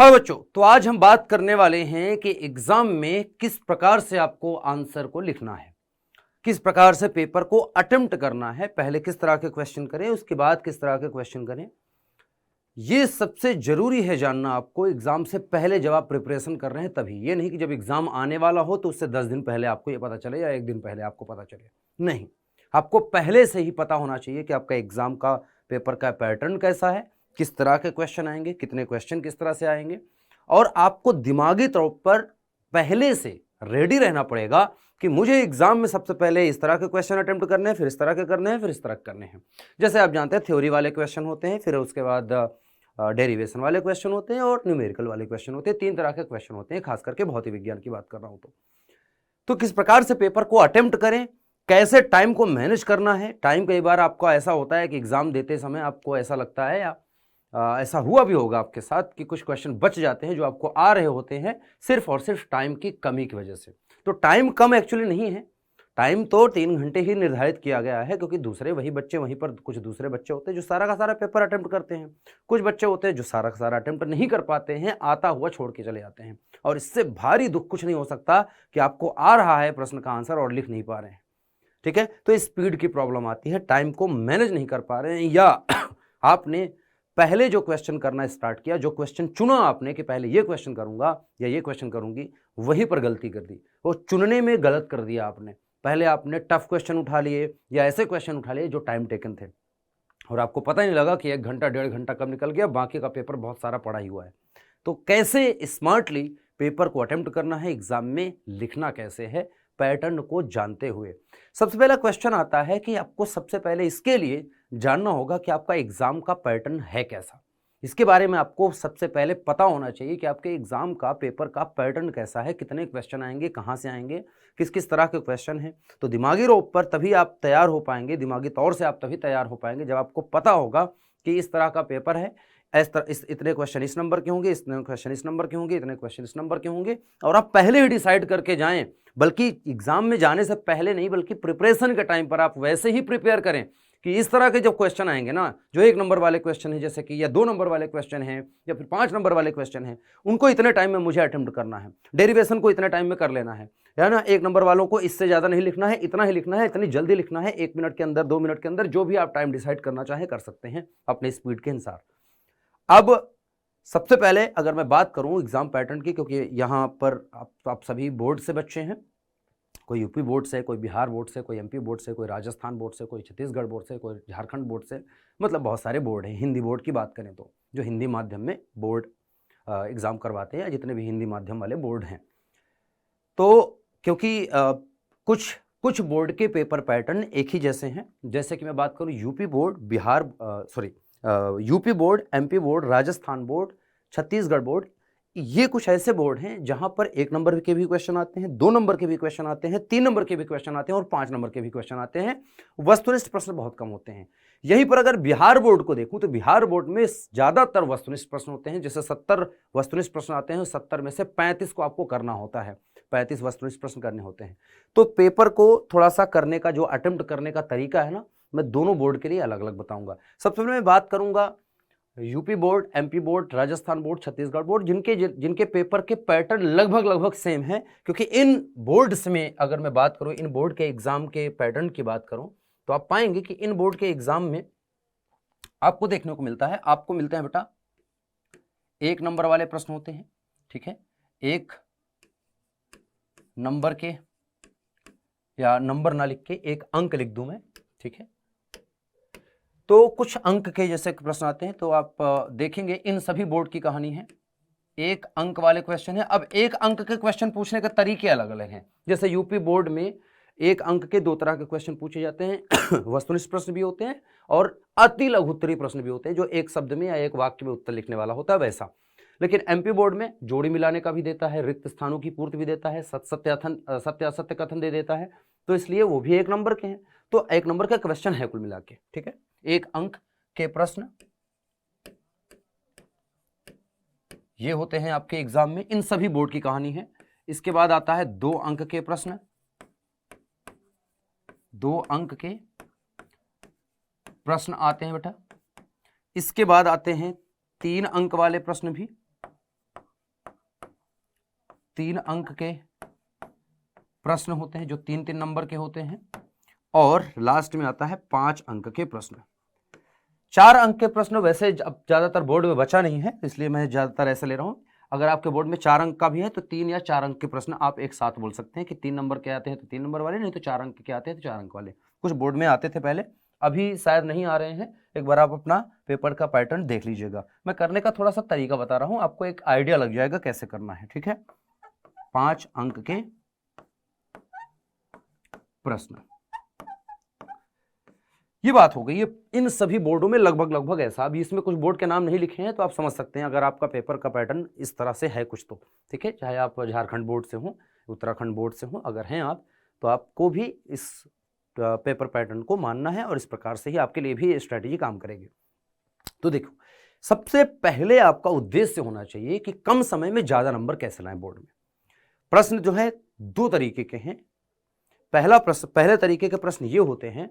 हाँ बच्चों, तो आज हम बात करने वाले हैं कि एग्जाम में किस प्रकार से आपको आंसर को लिखना है, किस प्रकार से पेपर को अटेम्प्ट करना है, पहले किस तरह के क्वेश्चन करें, उसके बाद किस तरह के क्वेश्चन करें। ये सबसे जरूरी है जानना आपको एग्जाम से पहले, जब आप प्रिपरेशन कर रहे हैं तभी। ये नहीं कि जब एग्जाम आने वाला हो तो उससे 10 दिन पहले आपको ये पता चले या 1 दिन पहले आपको पता चले। नहीं, आपको पहले से ही पता होना चाहिए कि आपका एग्जाम का पेपर का पैटर्न कैसा है, किस तरह के क्वेश्चन आएंगे, कितने क्वेश्चन किस तरह से आएंगे, और आपको दिमागी तौर पर पहले से रेडी रहना पड़ेगा कि मुझे एग्जाम में सबसे पहले इस तरह के क्वेश्चन अटेम्प्ट करने हैं, फिर इस तरह के करने हैं, फिर इस तरह के करने हैं। जैसे आप जानते हैं थ्योरी वाले क्वेश्चन होते हैं, फिर उसके बाद डेरिवेशन वाले क्वेश्चन होते हैं और न्यूमेरिकल वाले क्वेश्चन होते हैं। 3 तरह के क्वेश्चन होते हैं, खास करके भौतिक विज्ञान की बात कर रहा हूं। तो किस प्रकार से पेपर को अटेम्प्ट करें, कैसे टाइम को मैनेज करना है। टाइम कई बार आपको ऐसा होता है कि एग्जाम देते समय आपको ऐसा लगता है, या ऐसा हुआ भी होगा आपके साथ, कि कुछ क्वेश्चन बच जाते हैं जो आपको आ रहे होते हैं सिर्फ और सिर्फ टाइम की कमी की वजह से। तो टाइम कम एक्चुअली नहीं है, टाइम तो 3 घंटे ही निर्धारित किया गया है, क्योंकि दूसरे वही बच्चे वहीं पर, कुछ दूसरे बच्चे होते हैं जो सारा का सारा पेपर अटेम्प्ट करते हैं, कुछ बच्चे होते हैं जो सारा का सारा अटेम्प्ट नहीं कर पाते हैं, आता हुआ छोड़ के चले जाते हैं। और इससे भारी दुख कुछ नहीं हो सकता कि आपको आ रहा है प्रश्न का आंसर और लिख नहीं पा रहे हैं। ठीक है, तो स्पीड की प्रॉब्लम आती है, टाइम को मैनेज नहीं कर पा रहे हैं, या आपने पहले जो क्वेश्चन करना स्टार्ट किया, जो क्वेश्चन चुना आपने कि पहले ये क्वेश्चन करूंगा या ये क्वेश्चन करूंगी, वहीं पर गलती कर दी। वो चुनने में गलत कर दिया आपने। पहले आपने टफ क्वेश्चन उठा लिए या ऐसे क्वेश्चन उठा लिए जो टाइम टेकन थे, और आपको पता ही नहीं लगा कि 1 घंटा 1.5 घंटा कब निकल गया, बाकी का पेपर बहुत सारा पड़ा ही हुआ है। तो कैसे स्मार्टली पेपर को अटेम्प्ट करना है, एग्जाम में लिखना कैसे है, पैटर्न को जानते हुए। सबसे पहला क्वेश्चन आता है कि आपको सबसे पहले इसके लिए जानना होगा कि आपका एग्जाम का पैटर्न है कैसा। इसके बारे में आपको सबसे पहले पता होना चाहिए कि आपके एग्जाम का पेपर का पैटर्न कैसा है, कितने क्वेश्चन आएंगे, कहां से आएंगे, किस किस तरह के क्वेश्चन हैं। तो दिमागी रूप पर तभी आप तैयार हो पाएंगे, दिमागी तौर से आप तभी तैयार हो पाएंगे जब आपको पता होगा कि इस तरह का पेपर है, इतने क्वेश्चन इस नंबर के होंगे, इतने क्वेश्चन इस नंबर के होंगे, इतने क्वेश्चन इस नंबर के होंगे। और आप पहले ही डिसाइड करके जाएं, बल्कि एग्जाम में जाने से पहले नहीं, बल्कि प्रिपरेशन के टाइम पर आप वैसे ही प्रिपेयर करें कि इस तरह के जब क्वेश्चन आएंगे ना, जो 1 नंबर वाले क्वेश्चन है जैसे कि, या 2 नंबर वाले क्वेश्चन हैं, या फिर 5 नंबर वाले क्वेश्चन हैं, उनको इतने टाइम में मुझे अटेम्प्ट करना है, डेरिवेशन को इतने टाइम में कर लेना है ना। 1 नंबर वालों को इससे ज्यादा नहीं लिखना है, इतना ही लिखना है, इतनी जल्दी लिखना है, 1 मिनट के अंदर, 2 मिनट के अंदर, जो भी आप टाइम डिसाइड करना चाहें कर सकते हैं अपने स्पीड के अनुसार। अब सबसे पहले अगर मैं बात करूं एग्जाम पैटर्न की, क्योंकि यहां पर आप सभी बोर्ड से बच्चे हैं, कोई यूपी बोर्ड से, कोई बिहार बोर्ड से, कोई एमपी बोर्ड से, कोई राजस्थान बोर्ड से, कोई छत्तीसगढ़ बोर्ड से, कोई झारखंड बोर्ड से, मतलब बहुत सारे बोर्ड हैं। हिंदी बोर्ड की बात करें तो जो हिंदी माध्यम में बोर्ड एग्जाम करवाते हैं, या जितने भी हिंदी माध्यम वाले बोर्ड हैं, तो क्योंकि कुछ कुछ बोर्ड के पेपर पैटर्न एक ही जैसे हैं। जैसे कि मैं बात करूं UP board, UP board, MP board, Rajasthan board, Chhattisgarh board, ये कुछ ऐसे बोर्ड हैं जहां पर 1 नंबर के भी क्वेश्चन आते हैं, 2 नंबर के भी क्वेश्चन आते हैं, 3 नंबर के भी क्वेश्चन आते हैं और 5 नंबर के भी क्वेश्चन आते हैं। वस्तुनिष्ठ प्रश्न बहुत कम होते हैं। यहीं पर अगर बिहार बोर्ड को देखूं तो बिहार बोर्ड में ज्यादातर वस्तुनिष्ठ प्रश्न होते हैं। जैसे 70 वस्तुनिष्ठ प्रश्न आते हैं, 70 में से 35 को आपको करना होता है, 35 वस्तुनिष्ठ प्रश्न करने होते हैं। तो पेपर को थोड़ा सा करने का जो अटेम्प्ट करने का तरीका है ना, मैं दोनों बोर्ड के लिए अलग अलग बताऊंगा। सबसे पहले मैं बात करूंगा UP board, MP board, Rajasthan board, Chhattisgarh board, जिनके पेपर के पैटर्न लगभग सेम है। क्योंकि इन बोर्ड्स में अगर मैं बात करूं, इन बोर्ड के एग्जाम के पैटर्न की बात करूं, तो आप पाएंगे कि इन बोर्ड के एग्जाम में आपको देखने को मिलता है, आपको मिलते हैं बेटा 1 नंबर वाले प्रश्न होते हैं। ठीक है, 1 नंबर के, या नंबर ना लिख के 1 अंक लिख दूं मैं। ठीक है, तो कुछ अंक के जैसे प्रश्न आते हैं, तो आप देखेंगे इन सभी बोर्ड की कहानी है, 1 अंक वाले क्वेश्चन है। अब 1 अंक के क्वेश्चन पूछने के तरीके अलग अलग हैं। जैसे यूपी बोर्ड में 1 अंक के 2 तरह के क्वेश्चन पूछे जाते हैं वस्तुनिष्ठ प्रश्न भी होते हैं और अति लघु उत्तरीय प्रश्न भी होते हैं, जो 1 शब्द में या 1 वाक्य में उत्तर लिखने वाला होता है वैसा। लेकिन एमपी बोर्ड में जोड़ी मिलाने का भी देता है, रिक्त स्थानों की पूर्ति भी देता है, सत्य असत्य कथन दे देता है, तो इसलिए वो भी 1 नंबर के हैं। तो 1 नंबर का क्वेश्चन है कुल मिला के। ठीक है, 1 अंक के प्रश्न ये होते हैं आपके एग्जाम में, इन सभी बोर्ड की कहानी है। इसके बाद आता है 2 अंक के प्रश्न, 2 अंक के प्रश्न आते हैं बेटा। इसके बाद आते हैं 3 अंक वाले प्रश्न भी, 3 अंक के प्रश्न होते हैं जो 3-3 नंबर के होते हैं, और लास्ट में आता है 5 अंक के प्रश्न। 4 अंक के प्रश्न वैसे अब ज्यादातर बोर्ड में बचा नहीं है, इसलिए मैं ज्यादातर ऐसे ले रहा हूं। अगर आपके बोर्ड में 4 अंक का भी है तो 3 या 4 अंक के प्रश्न आप एक साथ बोल सकते हैं कि 3 नंबर के आते हैं तो 3 नंबर वाले, नहीं तो 4 अंक के आते हैं तो 4 अंक वाले। कुछ बोर्ड में आते थे पहले, अभी शायद नहीं आ रहे हैं। एक बार आप अपना पेपर का पैटर्न देख लीजिएगा। मैं करने का थोड़ा सा तरीका बता रहा हूं, आपको एक आइडिया लग जाएगा कैसे करना है, ठीक है। 5 अंक के प्रश्न, ये बात हो गई। ये इन सभी बोर्डों में लगभग ऐसा, अभी इसमें कुछ बोर्ड के नाम नहीं लिखे हैं तो आप समझ सकते हैं अगर आपका पेपर का पैटर्न इस तरह से है कुछ तो, ठीक है। चाहे आप झारखंड बोर्ड से हो, उत्तराखंड बोर्ड से हो, अगर हैं आप तो आपको भी इस पेपर पैटर्न को मानना है और इस प्रकार से ही आपके लिए भी स्ट्रैटेजी काम करेगी। तो देखो, सबसे पहले आपका उद्देश्य होना चाहिए कि कम समय में ज्यादा नंबर कैसे लाएं बोर्ड में। प्रश्न जो है 2 तरीके के हैं। पहले तरीके के प्रश्न ये होते हैं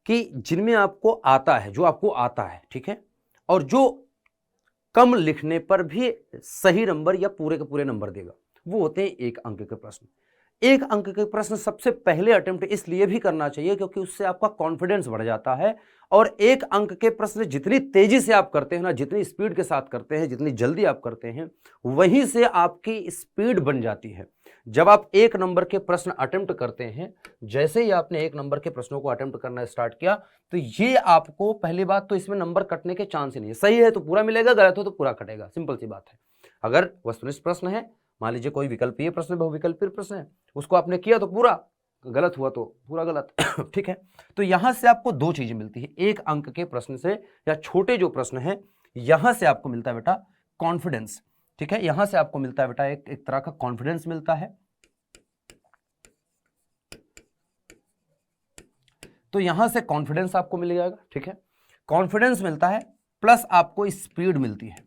कि जिनमें आपको आता है, जो आपको आता है, ठीक है, और जो कम लिखने पर भी सही नंबर या पूरे के पूरे नंबर देगा, वो होते हैं 1 अंक के प्रश्न। 1 अंक के प्रश्न सबसे पहले अटेम्प्ट इसलिए भी करना चाहिए क्योंकि उससे आपका कॉन्फिडेंस बढ़ जाता है, और 1 अंक के प्रश्न जितनी तेजी से आप करते हैं ना, जितनी स्पीड के साथ करते हैं, जितनी जल्दी आप करते हैं, वहीं से आपकी स्पीड बन जाती है। जब आप 1 नंबर के प्रश्न अटेम्प्ट करते हैं, जैसे ही आपने 1 नंबर के प्रश्नों को अटेम्प्ट करना स्टार्ट किया, तो ये आपको, पहली बात तो इसमें नंबर कटने के चांस ही नहीं है। सही है तो पूरा मिलेगा, गलत हो तो पूरा कटेगा, सिंपल सी बात है। अगर वस्तुनिष्ठ प्रश्न है, मान लीजिए कोई विकल्पीय प्रश्न, बहुविकल्पीय प्रश्न है, उसको आपने किया तो पूरा, गलत हुआ तो पूरा गलत ठीक है। तो यहां से आपको 2 चीजें मिलती है 1 अंक के प्रश्न से, या छोटे जो प्रश्न है, यहां से आपको मिलता है बेटा कॉन्फिडेंस, ठीक है। यहां से आपको मिलता है बेटा एक तरह का कॉन्फिडेंस मिलता है। तो यहां से कॉन्फिडेंस आपको मिल जाएगा, ठीक है। कॉन्फिडेंस मिलता है, प्लस आपको स्पीड मिलती है।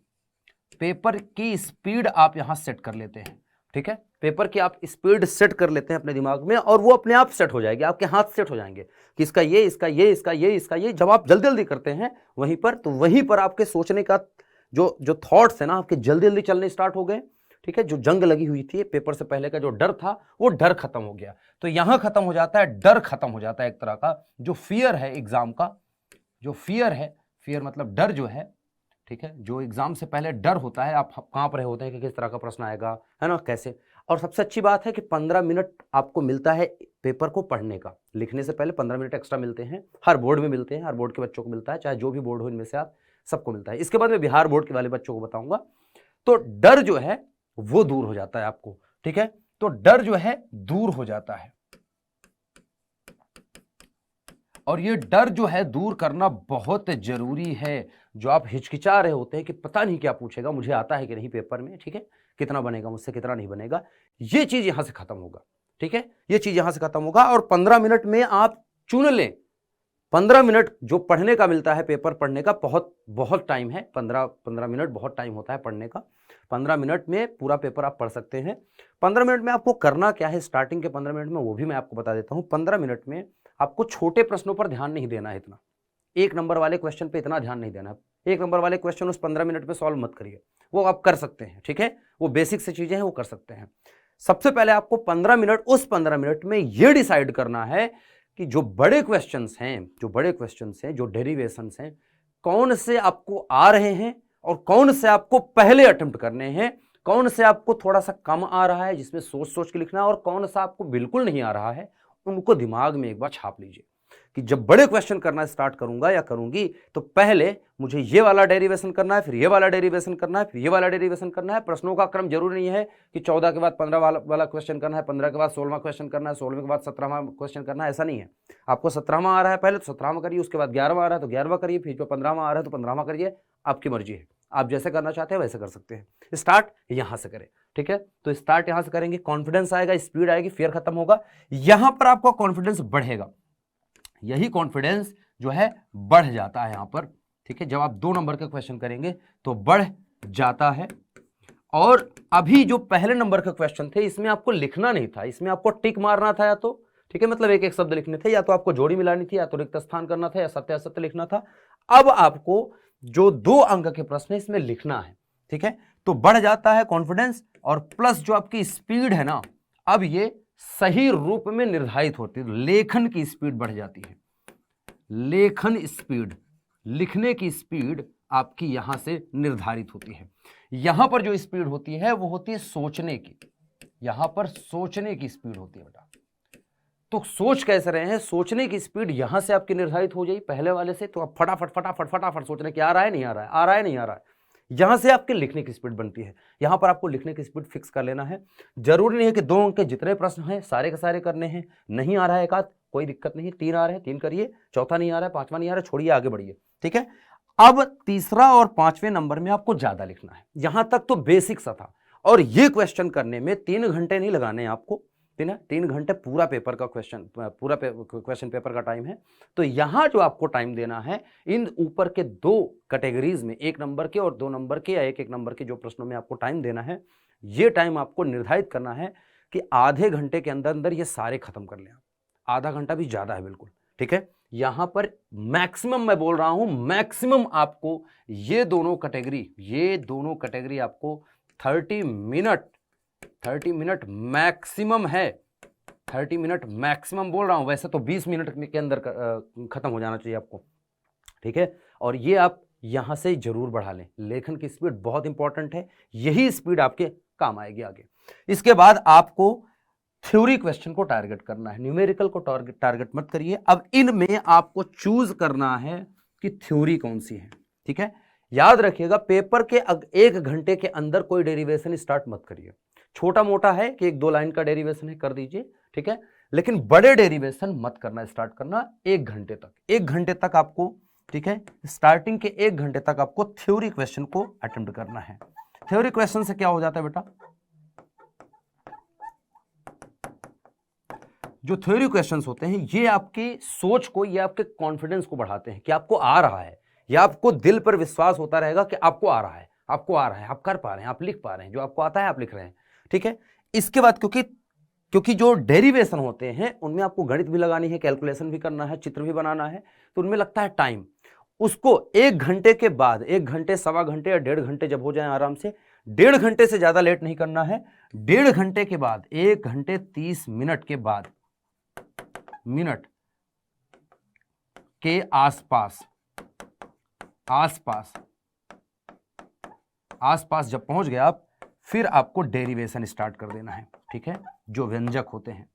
पेपर की स्पीड आप यहां सेट कर लेते हैं, ठीक है। पेपर की आप स्पीड सेट कर लेते हैं अपने दिमाग में, और वो अपने आप सेट हो जाएगी, आपके हाथ सेट हो जाएंगे कि इसका ये, इसका ये, इसका ये, इसका ये। जब आप जल्दी जल्दी करते हैं वहीं पर, तो वहीं पर आपके सोचने का जो थॉट्स है ना, आपके जल्दी जल्दी चलने स्टार्ट हो गए, ठीक है। जो जंग लगी हुई थी पेपर से पहले का, जो डर था, वो डर खत्म हो गया। तो यहां खत्म हो जाता है, डर खत्म हो जाता है। एक तरह का जो फियर है एग्जाम का, जो फियर है, फियर मतलब डर जो है, ठीक है। जो एग्जाम से पहले डर होता है, आप कांप रहे होते हैं कि किस तरह का प्रश्न आएगा, है ना, कैसे। और सबसे अच्छी बात है कि 15 मिनट आपको मिलता है पेपर को पढ़ने का। लिखने से पहले 15 मिनट एक्स्ट्रा मिलते हैं, हर बोर्ड में मिलते हैं, हर बोर्ड के बच्चों को मिलता है, चाहे जो भी बोर्ड हो इनमें से आप सबको मिलता है। इसके बाद मैं बिहार बोर्ड के वाले बच्चों को बताऊंगा। तो डर जो है वो दूर हो जाता है आपको, ठीक है। तो डर जो है दूर हो जाता है, और ये डर जो है दूर करना बहुत जरूरी है। जो आप हिचकिचा रहे होते हैं कि पता नहीं क्या पूछेगा, मुझे आता है कि नहीं पेपर में, ठीक है, कितना बनेगा मुझसे, कितना नहीं बनेगा, ये चीज यहां से खत्म होगा, ठीक है। ये चीज यहां से खत्म होगा, और 15 मिनट में आप चुन लें। 15 मिनट जो पढ़ने का मिलता है, पेपर पढ़ने का बहुत टाइम है। 15 मिनट बहुत टाइम होता है पढ़ने का। 15 मिनट में पूरा पेपर आप पढ़ सकते हैं। 15 मिनट में आपको करना क्या है, स्टार्टिंग के 15 मिनट में वो भी मैं आपको बता देता हूं। 15 मिनट में आपको छोटे प्रश्नों पर ध्यान नहीं देना है इतना, 1 नंबर वाले क्वेश्चन पे इतना ध्यान नहीं देना है। 1 नंबर वाले क्वेश्चन उस 15 मिनट में सॉल्व मत करिए, वो आप कर सकते हैं, ठीक है। वो बेसिक से चीजें हैं, वो कर सकते हैं। सबसे पहले आपको 15 मिनट, उस 15 मिनट में यह डिसाइड करना है कि जो बड़े क्वेश्चंस हैं, जो डेरिवेशंस हैं, कौन से आपको आ रहे हैं और कौन से आपको पहले अटेम्प्ट करने हैं, कौन से आपको थोड़ा सा कम आ रहा है जिसमें सोच सोच के लिखना है, और कौन सा आपको बिल्कुल नहीं आ रहा है। उनको दिमाग में एक बार छाप लीजिए कि जब बड़े क्वेश्चन करना स्टार्ट करूंगा या करूंगी, तो पहले मुझे ये वाला डेरिवेशन करना है, फिर ये वाला डेरिवेशन करना है, फिर ये वाला डेरिवेशन करना है। प्रश्नों का क्रम जरूरी नहीं है कि 14 के बाद 15 वाला क्वेश्चन करना है, 15 के बाद 16वां क्वेश्चन करना है, 16वें के बाद 17वां क्वेश्चन करना है, ऐसा नहीं है। आपको 17वां आ रहा है पहले तो 17वां करिए, उसके बाद 11वां आ रहा है तो 11वां करिए, फिर जो 15वां आ रहा है तो 15वां करिए। आपकी मर्जी है, आप जैसे करना चाहते हैं वैसे कर सकते हैं। स्टार्ट यहां से करें, ठीक है। तो स्टार्ट यहां से करेंगे, कॉन्फिडेंस आएगा, स्पीड आएगी, फियर खत्म होगा, यहां पर आपका कॉन्फिडेंस बढ़ेगा। यही कॉन्फिडेंस जो है बढ़ जाता है यहां पर, ठीक है। जब आप 2 नंबर के क्वेश्चन करेंगे तो बढ़ जाता है। और अभी जो पहले नंबर के क्वेश्चन थे, इसमें आपको लिखना नहीं था, इसमें आपको टिक मारना था या तो, ठीक है, मतलब एक एक शब्द लिखने थे, या तो आपको जोड़ी मिलानी थी, या तो रिक्त स्थान करना था, या सत्य असत्य लिखना था। अब आपको जो 2 अंक के प्रश्न है इसमें लिखना है, ठीक है। तो बढ़ जाता है कॉन्फिडेंस, और प्लस जो आपकी स्पीड है ना, अब ये सही रूप में निर्धारित होती है, लेखन की स्पीड बढ़ जाती है। लेखन स्पीड, लिखने की स्पीड आपकी यहां से निर्धारित होती है। यहां पर जो स्पीड होती है वो होती है सोचने की, यहां पर सोचने की स्पीड होती है बेटा। तो सोच कैसे रहे हैं, सोचने की स्पीड यहां से आपकी निर्धारित हो जाए पहले वाले से, तो आप फटाफट फटाफट फटाफट सोच रहे हैं कि आ रहा है नहीं आ रहा है, आ रहा है नहीं आ रहा है। यहां से आपके लिखने की स्पीड बनती है। यहां पर आपको लिखने की स्पीड फिक्स कर लेना है। जरूरी नहीं है कि 2 अंक के जितने प्रश्न हैं सारे के सारे करने हैं, नहीं आ रहा है एक आध, कोई दिक्कत नहीं, 3 आ रहे हैं 3 करिए, चौथा नहीं आ रहा है, 5वां नहीं आ रहा है, छोड़िए आगे बढ़िए, ठीक है। अब तीसरा और 5वें नंबर में आपको ज्यादा लिखना है। यहां तक तो बेसिक सा था, और ये क्वेश्चन करने में 3 घंटे नहीं लगाने हैं आपको, 3 घंटे पूरा पेपर का क्वेश्चन पेपर का टाइम है। तो यहां जो आपको टाइम देना है, इन ऊपर के 2 कैटेगरीज में, 1 नंबर के और 2 नंबर के या 1-1 नंबर के जो प्रश्नों में आपको टाइम देना है, ये टाइम आपको निर्धारित करना है कि आधे घंटे के अंदर अंदर ये सारे खत्म कर लें। आधा घंटा भी ज्यादा है बिल्कुल, ठीक है। यहां पर मैक्सिमम, मैं बोल रहा हूं मैक्सिमम, आपको ये दोनों कैटेगरी आपको 30 मिनट मैक्सिमम है। 30 मिनट मैक्सिमम बोल रहा हूं, वैसे तो 20 मिनट के अंदर खत्म हो जाना चाहिए आपको, ठीक है। और ये आप यहां से जरूर बढ़ा लें। लेखन की स्पीड बहुत इंपॉर्टेंट है, यही स्पीड आपके काम आएगी आगे। इसके बाद आपको थ्योरी क्वेश्चन को टारगेट करना है, न्यूमेरिकल को टारगेट मत करिए। अब इनमें आपको चूज करना है कि थ्योरी कौन सी है, ठीक है। याद रखिएगा, पेपर के 1 घंटे के अंदर कोई डेरिवेशन स्टार्ट मत करिए। छोटा मोटा है कि 1-2 लाइन का डेरिवेशन है, कर दीजिए, ठीक है, लेकिन बड़े डेरिवेशन मत करना, स्टार्ट करना 1 घंटे तक। 1 घंटे तक आपको, ठीक है, स्टार्टिंग के 1 घंटे तक आपको थ्योरी क्वेश्चन को अटेम्प्ट करना है। थ्योरी क्वेश्चन से क्या हो जाता है बेटा, जो थ्योरी क्वेश्चंस होते हैं ये आपकी सोच को, ये आपके कॉन्फिडेंस को बढ़ाते हैं कि आपको आ रहा है, या आपको दिल पर विश्वास होता रहेगा कि आपको आ रहा है, आप कर पा रहे हैं, आप लिख पा रहे हैं, जो आपको आता है आप लिख रहे हैं, ठीक है। इसके बाद क्योंकि जो डेरिवेशन होते हैं उनमें आपको गणित भी लगानी है, कैलकुलेशन भी करना है, चित्र भी बनाना है, तो उनमें लगता है टाइम। उसको 1 घंटे के बाद, 1 घंटे, सवा घंटे या 1.5 घंटे जब हो जाए आराम से, 1.5 घंटे से ज्यादा लेट नहीं करना है। 1.5 घंटे के बाद, 1 घंटे 30 मिनट के बाद, मिनट के आसपास जब पहुंच गए आप, फिर आपको डेरिवेशन स्टार्ट कर देना है, ठीक है, जो व्यंजक होते हैं।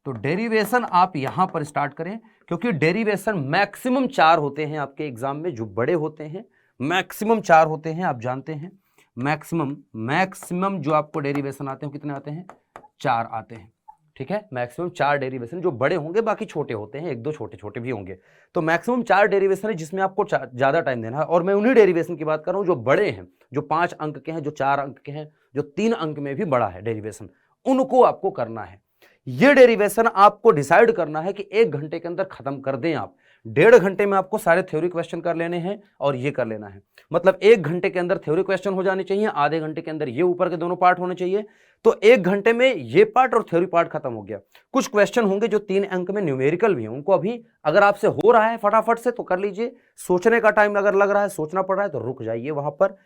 तो डेरिवेशन आप यहां पर स्टार्ट करें, क्योंकि डेरिवेशन मैक्सिमम 4 होते हैं आपके एग्जाम में, जो बड़े होते हैं मैक्सिमम 4 होते हैं, आप जानते हैं। मैक्सिमम जो आपको डेरिवेशन आते हैं कितने आते हैं, 4 आते हैं, ठीक है। मैक्सिमम 4 डेरिवेशन, जो बड़े होंगे बाकी छोटे होते हैं, 1-2 छोटे छोटे भी होंगे। तो मैक्सिमम 4 डेरिवेशन है जिसमें आपको ज्यादा टाइम देना है। और मैं उन्हीं डेरिवेशन की बात कर रहा हूं जो बड़े हैं, जो 5 अंक के हैं, जो 4 अंक के हैं, जो 3 अंक में भी बड़ा है डेरिवेशन, उनको आपको करना है। ये डेरिवेशन आपको डिसाइड करना है कि 1 घंटे के अंदर खत्म कर दें आप। 1.5 घंटे में आपको सारे थ्योरी क्वेश्चन कर लेने हैं और ये कर लेना है। मतलब 1 घंटे के अंदर थ्योरी क्वेश्चन हो जाने चाहिए, आधे घंटे के अंदर ये ऊपर के दोनों पार्ट होने चाहिए। तो 1 घंटे में ये पार्ट और थ्योरी पार्ट खत्म हो गया। कुछ क्वेश्चन होंगे जो 3 अंक में न्यूमेरिकल भी हैं, उनको अभी अगर आपसे हो रहा है फटाफट से तो कर लीजिए। सोचने का टाइम अगर लग रहा है, सोचना पड़ रहा है, तो रुक जाइए वहां पर।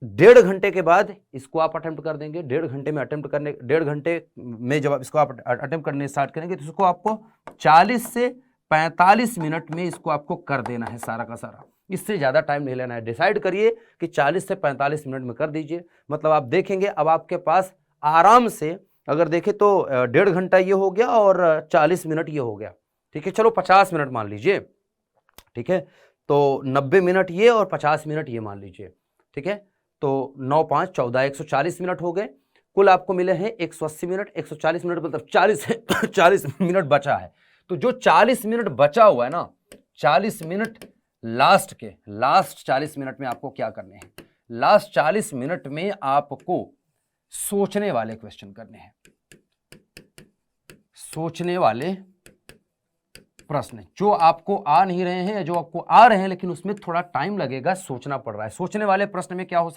1.5 घंटे के बाद इसको आप अटेम्प्ट कर देंगे। 1.5 घंटे में अटेम्प्ट करने, 1.5 घंटे में जब इसको आप अटेम्प्ट करने स्टार्ट करेंगे तो इसको आपको 40 से 45 मिनट में इसको आपको कर देना है सारा का सारा। इससे ज्यादा टाइम नहीं लेना है। डिसाइड करिए कि 40 से 45 मिनट में कर दीजिए। मतलब आप देखेंगे अब आपके पास आराम से, अगर देखें तो 1.5 घंटा ये हो गया और 40 मिनट ये हो गया, ठीक है। चलो 50 मिनट मान लीजिए, ठीक है। तो 90 मिनट ये और 50 मिनट ये मान लीजिए, ठीक है। तो 9, 5, 14, 140 मिनट हो गए। कुल आपको मिले हैं 180 मिनट। 140 मिनट मतलब 40 मिनट बचा है। तो जो 40 मिनट बचा हुआ है ना, 40 मिनट लास्ट 40 मिनट में आपको क्या करने हैं, लास्ट 40 मिनट में आपको सोचने वाले क्वेश्चन करने हैं, सोचने वाले प्रश्न जो आपको आ नहीं रहे हैं या जो आपको आ रहे हैं लेकिन उसमें थोड़ा टाइम लगेगा, सोचना पड़ रहा है। सोचने वाले प्रश्न में क्या हो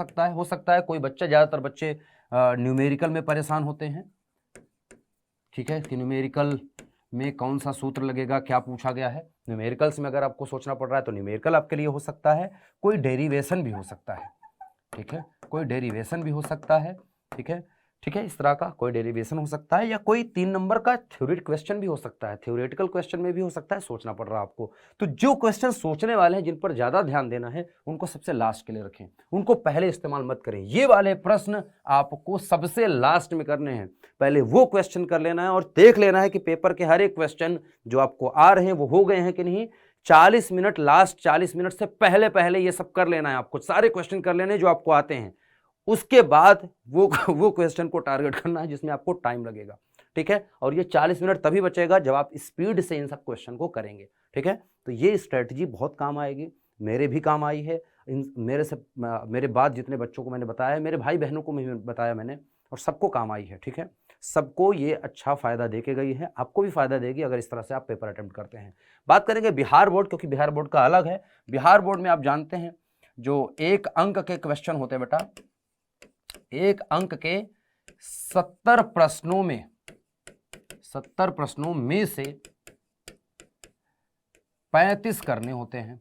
सकता है कोई बच्चा, ज्यादातर बच्चे न्यूमेरिकल में परेशान होते हैं, ठीक है, कि न्यूमेरिकल में कौन सा सूत्र लगेगा, क्या पूछा गया है। न्यूमेरिकल्स में अगर आपको सोचना पड़ रहा है तो न्यूमेरिकल आपके लिए हो सकता है, कोई डेरिवेशन भी हो सकता है, ठीक है। कोई डेरिवेशन भी हो सकता है, ठीक है, ठीक है, इस तरह का कोई डेरिवेशन हो सकता है, या कोई 3 नंबर का थ्योरेटिकल क्वेश्चन भी हो सकता है, थ्योरेटिकल क्वेश्चन में भी हो सकता है, सोचना पड़ रहा है आपको। तो जो क्वेश्चन सोचने वाले हैं, जिन पर ज्यादा ध्यान देना है, उनको सबसे लास्ट के लिए रखें, उनको पहले इस्तेमाल मत करें। ये वाले प्रश्न आपको सबसे लास्ट में करने हैं, पहले वो क्वेश्चन कर लेना है और देख लेना है कि पेपर के हर एक क्वेश्चन जो आपको आ रहे हैं वो हो गए हैं कि नहीं। 40 मिनट, लास्ट 40 मिनट से पहले पहले ये सब कर लेना है, आपको सारे क्वेश्चन कर लेने जो आपको आते हैं। उसके बाद वो क्वेश्चन को टारगेट करना है जिसमें आपको टाइम लगेगा, ठीक है। और ये 40 मिनट तभी बचेगा जब आप स्पीड से इन सब क्वेश्चन को करेंगे, ठीक है। तो ये स्ट्रेटजी बहुत काम आएगी, मेरे भी काम आई है। मेरे बाद जितने बच्चों को मैंने बताया है, मेरे भाई बहनों को भी बताया मैंने, और सबको काम आई है, ठीक है। सबको ये अच्छा फायदा देके गई है, आपको भी फायदा देगी अगर इस तरह से आप पेपर अटेम्प्ट करते हैं। बात करेंगे बिहार बोर्ड, क्योंकि बिहार बोर्ड का अलग है। बिहार बोर्ड में आप जानते हैं जो 1 अंक के क्वेश्चन होते हैं बेटा, 1 अंक के 70 प्रश्नों में से 35 करने होते हैं।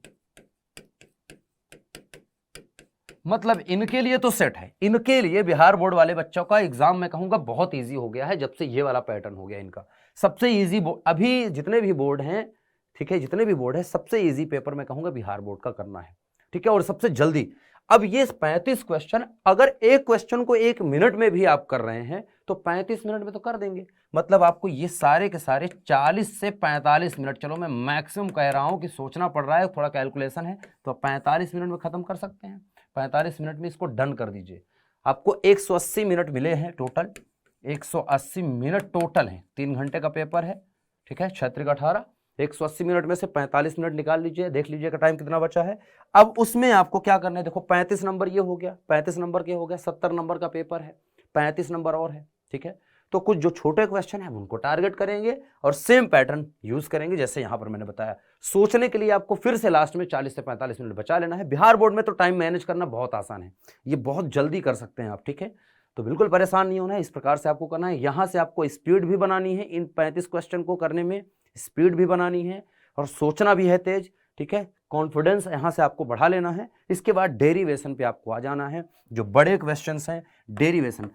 मतलब इनके लिए तो सेट है, इनके लिए बिहार बोर्ड वाले बच्चों का एग्जाम मैं कहूंगा बहुत इजी हो गया है जब से ये वाला पैटर्न हो गया इनका। सबसे इजी अभी जितने भी बोर्ड हैं, ठीक है, जितने भी बोर्ड है, सबसे इजी पेपर मैं कहूंगा बिहार बोर्ड का करना है, ठीक है, और सबसे जल्दी। अब ये 35 क्वेश्चन, अगर एक क्वेश्चन को 1 मिनट में भी आप कर रहे हैं तो 35 मिनट में तो कर देंगे। मतलब आपको ये सारे के सारे 40 से 45 मिनट, चलो मैं मैक्सिमम कह रहा हूं कि सोचना पड़ रहा है, थोड़ा कैलकुलेशन है, तो 45 मिनट में खत्म कर सकते हैं। 45 मिनट में इसको डन कर दीजिए। आपको 180 मिनट मिले हैं टोटल, 180 मिनट टोटल है, 3 घंटे का पेपर है, ठीक है, 6 × 18, 180 मिनट में से 45 मिनट निकाल लीजिए, देख लीजिए का टाइम कितना बचा है। अब उसमें आपको क्या करना है, देखो 35 नंबर ये हो गया, 35 नंबर के हो गया, 70 नंबर का पेपर है, 35 नंबर और है, ठीक है। तो कुछ जो छोटे क्वेश्चन है उनको टारगेट करेंगे और सेम पैटर्न यूज करेंगे जैसे यहां पर मैंने बताया। सोचने के लिए आपको फिर से लास्ट में 40 से 45 मिनट बचा लेना है। बिहार बोर्ड में तो टाइम मैनेज करना बहुत आसान है, ये बहुत जल्दी कर सकते हैं आप, ठीक है। तो बिल्कुल परेशान नहीं होना है, इस प्रकार से आपको करना है। यहां से आपको स्पीड भी बनानी है, इन 35 क्वेश्चन को करने में स्पीड भी बनानी है और सोचना भी है तेज, ठीक है। कॉन्फिडेंस यहां से आपको बढ़ा लेना है। इसके बाद डेरिवेशन पे आपको आ जाना है, जो बड़े क्वेश्चंस हैं डेरिवेशन।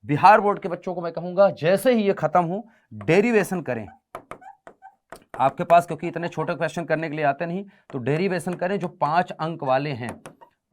बिहार बोर्ड के बच्चों को मैं कहूंगा जैसे ही ये खत्म हो डेरिवेशन करें आपके पास, क्योंकि इतने छोटे क्वेश्चन करने के लिए आते नहीं, तो डेरिवेशन करें। जो 5 अंक वाले हैं,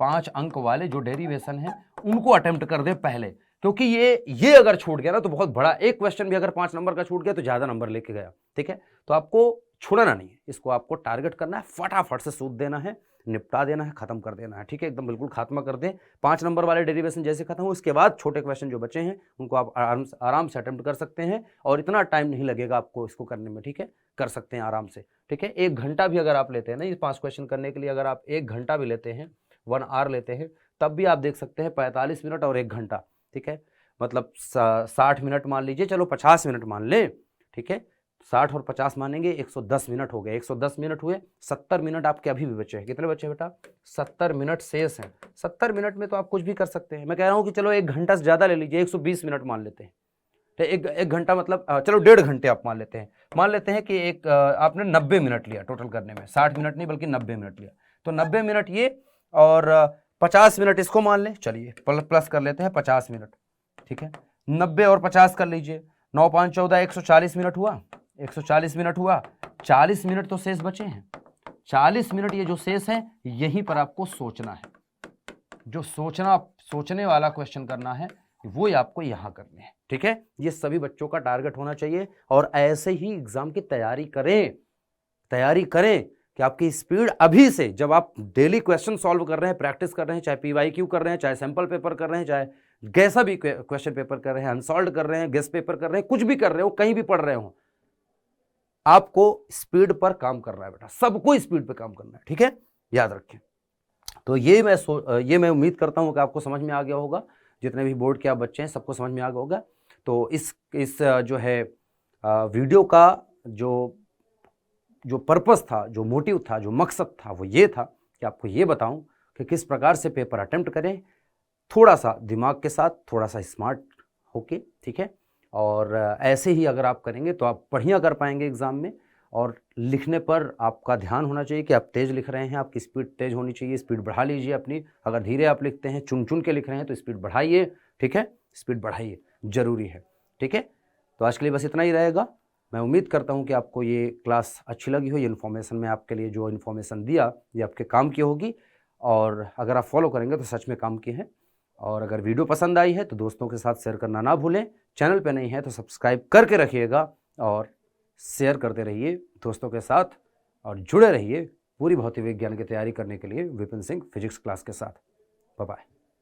5 अंक वाले जो डेरिवेशन हैं उनको अटेम्प्ट कर दें पहले, क्योंकि ये अगर छूट गया ना तो बहुत बड़ा, एक क्वेश्चन भी अगर 5 नंबर का छूट गया तो ज्यादा नंबर लेके गया, ठीक है। तो आपको छोड़ना नहीं है, इसको आपको टारगेट करना है, फटाफट से सूद देना है, निपटा देना है, खत्म कर देना है, ठीक है, एकदम बिल्कुल खात्मा कर दें। 5 नंबर वाले डेरिवेशन जैसे खत्म हो, उसके बाद छोटे क्वेश्चन जो बचे हैं उनको आप आराम से अटेम्प्ट कर सकते हैं और इतना टाइम नहीं लगेगा आपको इसको करने में, ठीक है, कर सकते हैं आराम से, ठीक है। 1 घंटा भी अगर आप लेते हैं ना ये 5 क्वेश्चन करने के लिए, अगर आप 1 घंटा भी लेते हैं, 1 आवर लेते हैं, तब भी आप देख सकते हैं 45 मिनट और 1 घंटा, ठीक है। मतलब 60 मिनट मान लीजिए, चलो 50 मिनट मान लें, ठीक है, 60 और 50 मानेंगे, 110 मिनट हो गए, 110 मिनट हुए, 70 मिनट आपके अभी भी बचे हैं। कितने बचे बेटा? 70 मिनट शेष हैं। 70 मिनट में तो आप कुछ भी कर सकते हैं। मैं कह रहा हूं कि चलो 1 घंटा से ज्यादा ले लीजिए, 120 मिनट मान लेते हैं, तो एक घंटा मतलब चलो 1.5 घंटे आप मान लेते हैं कि एक आपने 90 मिनट लिया टोटल करने में, 60 मिनट नहीं बल्कि 90 मिनट लिया, तो 90 मिनट ये और 50 मिनट इसको मान लें, चलिए प्लस कर लेते हैं 50 मिनट, ठीक है। 90 और 50 कर लीजिए, 9 5 14 140 मिनट हुआ, 140 मिनट हुआ, 40 मिनट तो शेष बचे हैं। 40 मिनट ये जो शेष है यहीं पर आपको सोचना है, जो सोचने वाला क्वेश्चन करना है वो ही आपको यहां करने हैं, ठीक है। ये सभी बच्चों का टारगेट होना चाहिए और ऐसे ही एग्जाम की तैयारी करें कि आपकी स्पीड अभी से, जब आप डेली क्वेश्चन सॉल्व कर रहे हैं, प्रैक्टिस कर रहे हैं, चाहे पीवाईक्यू कर रहे हैं, चाहे सैंपल पेपर कर रहे हैं, चाहे कैसा भी क्वेश्चन पेपर कर रहे हैं, अनसॉल्व कर रहे हैं, गेस्ट पेपर कर रहे हैं, कुछ भी कर रहे हो, कहीं भी पढ़ रहे हो, आपको स्पीड पर काम करना है बेटा, सबको स्पीड पर काम करना है, ठीक है, याद रखें। तो ये मैं उम्मीद करता हूं कि आपको समझ में आ गया होगा, जितने भी बोर्ड के आप बच्चे हैं सबको समझ में आ गया होगा। तो इस जो है वीडियो का जो पर्पस था, जो मोटिव था, जो मकसद था, वो ये था कि आपको ये बताऊं कि किस प्रकार से पेपर अटेम्प्ट करें, थोड़ा सा दिमाग के साथ, थोड़ा सा स्मार्ट होके, ठीक है। और ऐसे ही अगर आप करेंगे तो आप बढ़िया कर पाएंगे एग्जाम में। और लिखने पर आपका ध्यान होना चाहिए कि आप तेज़ लिख रहे हैं, आपकी स्पीड तेज़ होनी चाहिए, स्पीड बढ़ा लीजिए अपनी। अगर धीरे आप लिखते हैं, चुन चुन के लिख रहे हैं तो स्पीड बढ़ाइए, ठीक है, स्पीड बढ़ाइए, ज़रूरी है, ठीक है। तो आज के लिए बस इतना ही रहेगा। मैं उम्मीद करता हूँ कि आपको ये क्लास अच्छी लगी हो, ये इन्फॉर्मेशन मैं आपके लिए जो इन्फॉर्मेशन दिया ये आपके काम की होगी, और अगर आप फॉलो करेंगे तो सच में काम की है। और अगर वीडियो पसंद आई है तो दोस्तों के साथ शेयर करना ना भूलें। चैनल पे नहीं है तो सब्सक्राइब करके रखिएगा और शेयर करते रहिए दोस्तों के साथ, और जुड़े रहिए पूरी भौतिक विज्ञान की तैयारी करने के लिए विपिन सिंह फिजिक्स क्लास के साथ। Bye bye.